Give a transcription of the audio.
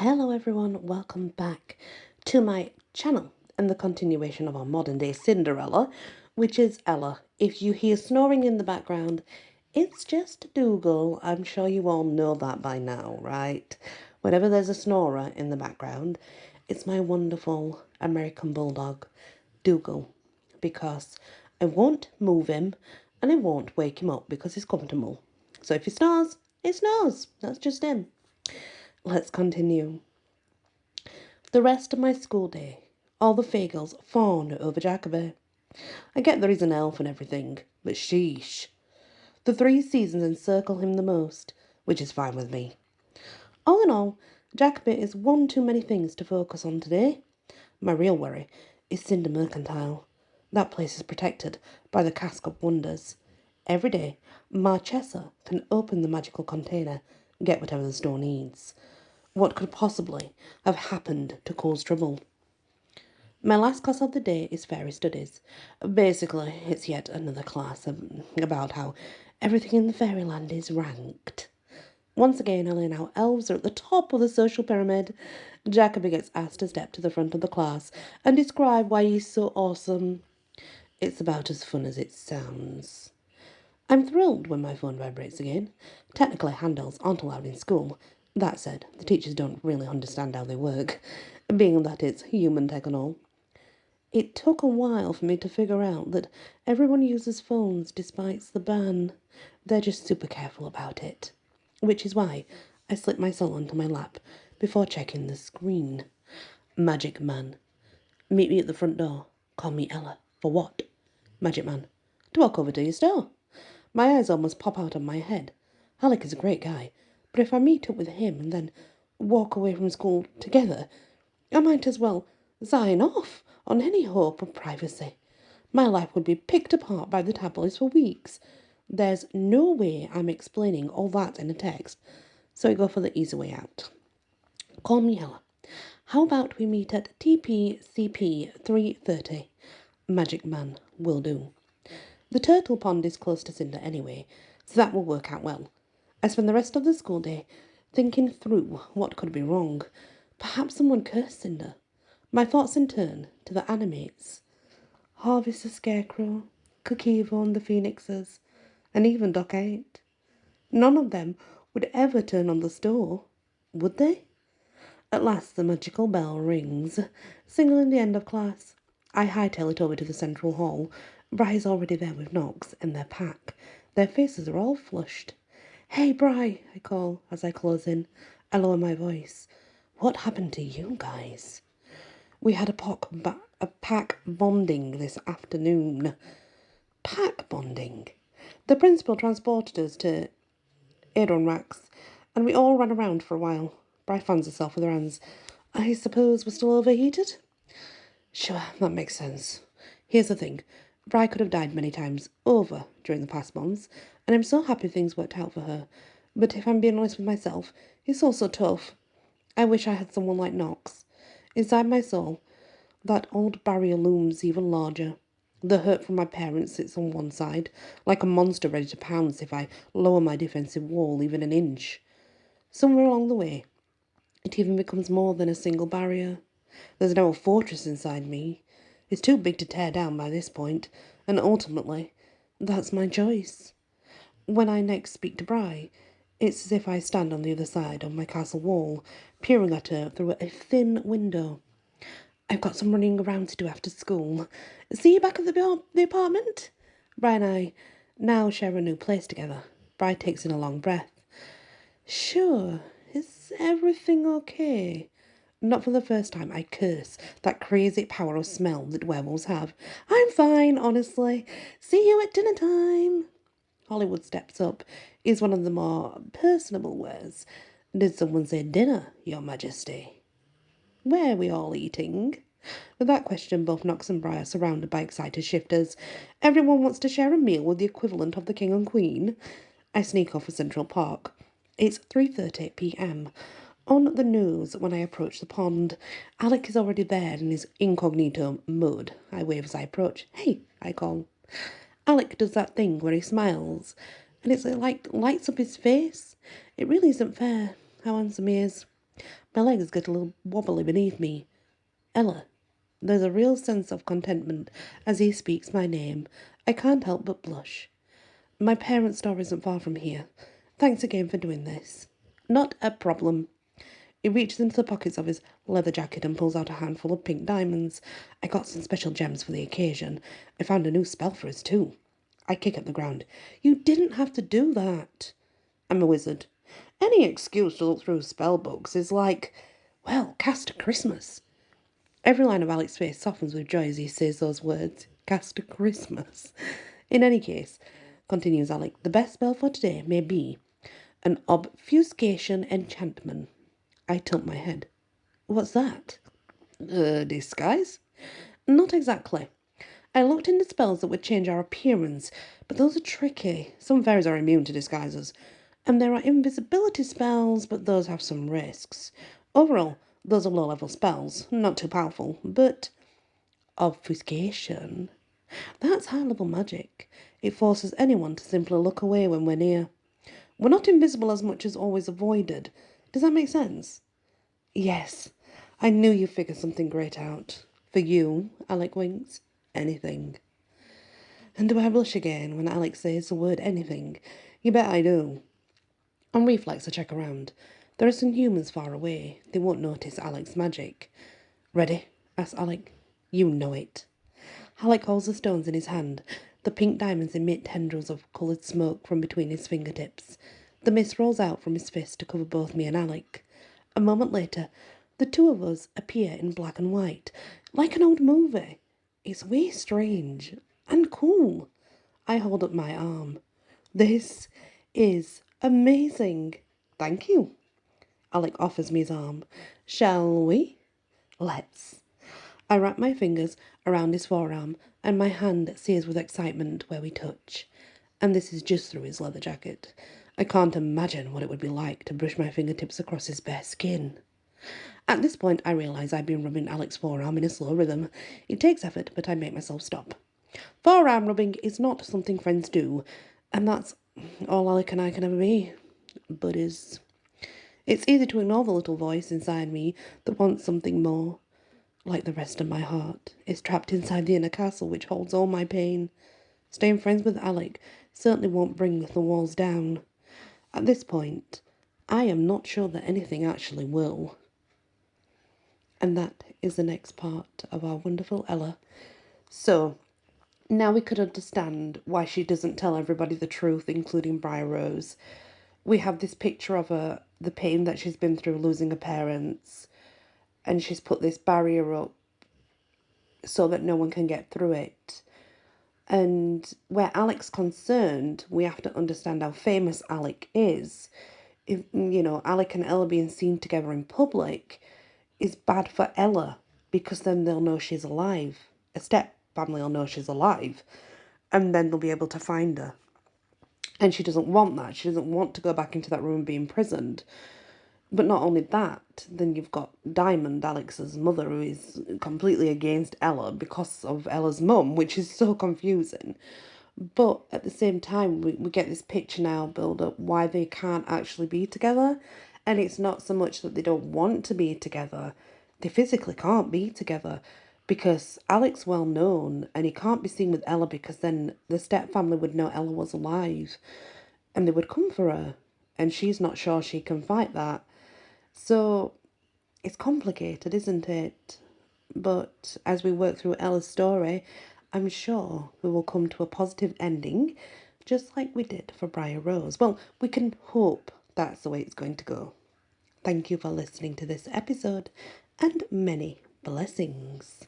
Hello everyone, welcome back to my channel and the continuation of our modern day Cinderella, which is Ella. If you hear snoring in the background, it's just Dougal. I'm sure you all know that by now, right? Whenever there's a snorer in the background, it's my wonderful American Bulldog, Dougal, because I won't move him and I won't wake him up because he's comfortable. So if he snores, he snores. That's just him. Let's continue. The rest of my school day, all the Fagels fawn over Jacoby. I get there he's an elf and everything, but sheesh. The 3 seasons encircle him the most, which is fine with me. All in all, Jacoby is one too many things to focus on today. My real worry is Cinder Mercantile. That place is protected by the Cask of Wonders. Every day, Marchesa can open the magical container, get whatever the store needs. What could possibly have happened to cause trouble? My last class of the day is Fairy Studies. Basically, it's yet another class about how everything in the fairyland is ranked. Once again, I learn how elves are at the top of the social pyramid. Jacoby gets asked to step to the front of the class and describe why he's so awesome. It's about as fun as it sounds. I'm thrilled when my phone vibrates again. Technically, handhelds aren't allowed in school. That said, the teachers don't really understand how they work, being that it's human tech and all. It took a while for me to figure out that everyone uses phones despite the ban. They're just super careful about it. Which is why I slip my soul onto my lap before checking the screen. Magic Man. Meet me at the front door. Call me Ella. For what? Magic Man. To walk over to your store. My eyes almost pop out of my head. Alec is a great guy, but if I meet up with him and then walk away from school together, I might as well sign off on any hope of privacy. My life would be picked apart by the tabloids for weeks. There's no way I'm explaining all that in a text, so I go for the easy way out. Call me Ella. How about we meet at TPCP 3:30? Magic Man will do. The turtle pond is close to Cinder anyway, so that will work out well. I spend the rest of the school day thinking through what could be wrong. Perhaps someone cursed Cinder. My thoughts in turn to the animates. Harvest the Scarecrow, Kokivo and the Phoenixes, and even Doc 8. None of them would ever turn on the store, would they? At last the magical bell rings, signaling the end of class. I hightail it over to the central hall. Bri is already there with Knox and their pack. Their faces are all flushed. "Hey, Bri," I call as I close in. I lower my voice. "What happened to you guys?" "We had a pack bonding this afternoon." Pack bonding? The principal transported us to Aeronrax, and we all ran around for a while. Bri fans herself with her hands. "I suppose we're still overheated?" "Sure, that makes sense. Here's the thing. Bri could have died many times over during the past months, and I'm so happy things worked out for her. But if I'm being honest with myself, it's also tough. I wish I had someone like Knox. Inside my soul, that old barrier looms even larger. The hurt from my parents sits on one side, like a monster ready to pounce if I lower my defensive wall even an inch. Somewhere along the way, it even becomes more than a single barrier. There's now a fortress inside me. It's too big to tear down by this point, and ultimately, that's my choice. When I next speak to Bri, it's as if I stand on the other side of my castle wall, peering at her through a thin window. "I've got some running around to do after school. See you back at the apartment?" Bri and I now share a new place together. Bri takes in a long breath. "Sure, is everything okay?" Not for the first time, I curse that crazy power of smell that werewolves have. "I'm fine, honestly. See you at dinner time." Hollywood steps up, is one of the more personable words. "Did someone say dinner, Your Majesty?" "Where are we all eating?" With that question, both Knox and Bri are surrounded by excited shifters. Everyone wants to share a meal with the equivalent of the King and Queen. I sneak off of Central Park. It's 3:30 p.m. On the nose when I approach the pond. Alec is already there in his incognito mode. I wave as I approach. "Hey," I call. Alec does that thing where he smiles, and it's like lights up his face. It really isn't fair how handsome he is. My legs get a little wobbly beneath me. Ella. There's a real sense of contentment as he speaks my name. I can't help but blush. My parents' store isn't far from here. Thanks again for doing this. Not a problem. He reaches into the pockets of his leather jacket and pulls out a handful of pink diamonds. I got some special gems for the occasion. I found a new spell for us too. I kick at the ground. You didn't have to do that. I'm a wizard. Any excuse to look through spell books is like, well, cast a Christmas. Every line of Alec's face softens with joy as he says those words. Cast a Christmas. In any case, continues Alec, the best spell for today may be an obfuscation enchantment. I tilt my head. What's that? Disguise? Not exactly. I looked into spells that would change our appearance, but those are tricky. Some fairies are immune to disguises. And there are invisibility spells, but those have some risks. Overall, those are low-level spells, not too powerful, but obfuscation. That's high-level magic. It forces anyone to simply look away when we're near. We're not invisible as much as always avoided. Does that make sense? Yes. I knew you'd figure something great out. For you, Alec winks. Anything. And do I blush again when Alec says the word anything? You bet I do. On reflex, I check around. There are some humans far away. They won't notice Alec's magic. Ready? Asks Alec. You know it. Alec holds the stones in his hand. The pink diamonds emit tendrils of coloured smoke from between his fingertips. The mist rolls out from his fist to cover both me and Alec. A moment later, the two of us appear in black and white, like an old movie. It's way strange and cool. I hold up my arm. This is amazing. Thank you. Alec offers me his arm. Shall we? Let's. I wrap my fingers around his forearm, and my hand sears with excitement where we touch. And this is just through his leather jacket. I can't imagine what it would be like to brush my fingertips across his bare skin. At this point, I realise I've been rubbing Alec's forearm in a slow rhythm. It takes effort, but I make myself stop. Forearm rubbing is not something friends do, and that's all Alec and I can ever be. Buddies. It's easy to ignore the little voice inside me that wants something more. Like the rest of my heart, is trapped inside the inner castle which holds all my pain. Staying friends with Alec certainly won't bring the walls down. At this point, I am not sure that anything actually will. And that is the next part of our wonderful Ella. So, now we could understand why she doesn't tell everybody the truth, including Briar Rose. We have this picture of her, the pain that she's been through losing her parents, and she's put this barrier up so that no one can get through it. And where Alec's concerned, we have to understand how famous Alec is. If, Alec and Ella being seen together in public is bad for Ella, because then they'll know she's alive. A step family will know she's alive, and then they'll be able to find her. And she doesn't want that. She doesn't want to go back into that room and be imprisoned. But not only that, then you've got Diamond, Alex's mother, who is completely against Ella because of Ella's mum, which is so confusing. But at the same time, we get this picture now build up why they can't actually be together. And it's not so much that they don't want to be together. They physically can't be together because Alec's well known and he can't be seen with Ella because then the stepfamily would know Ella was alive and they would come for her. And she's not sure she can fight that. So it's complicated, isn't it? But as we work through Ella's story, I'm sure we will come to a positive ending, just like we did for Briar Rose. Well, we can hope that's the way it's going to go. Thank you for listening to this episode, and many blessings.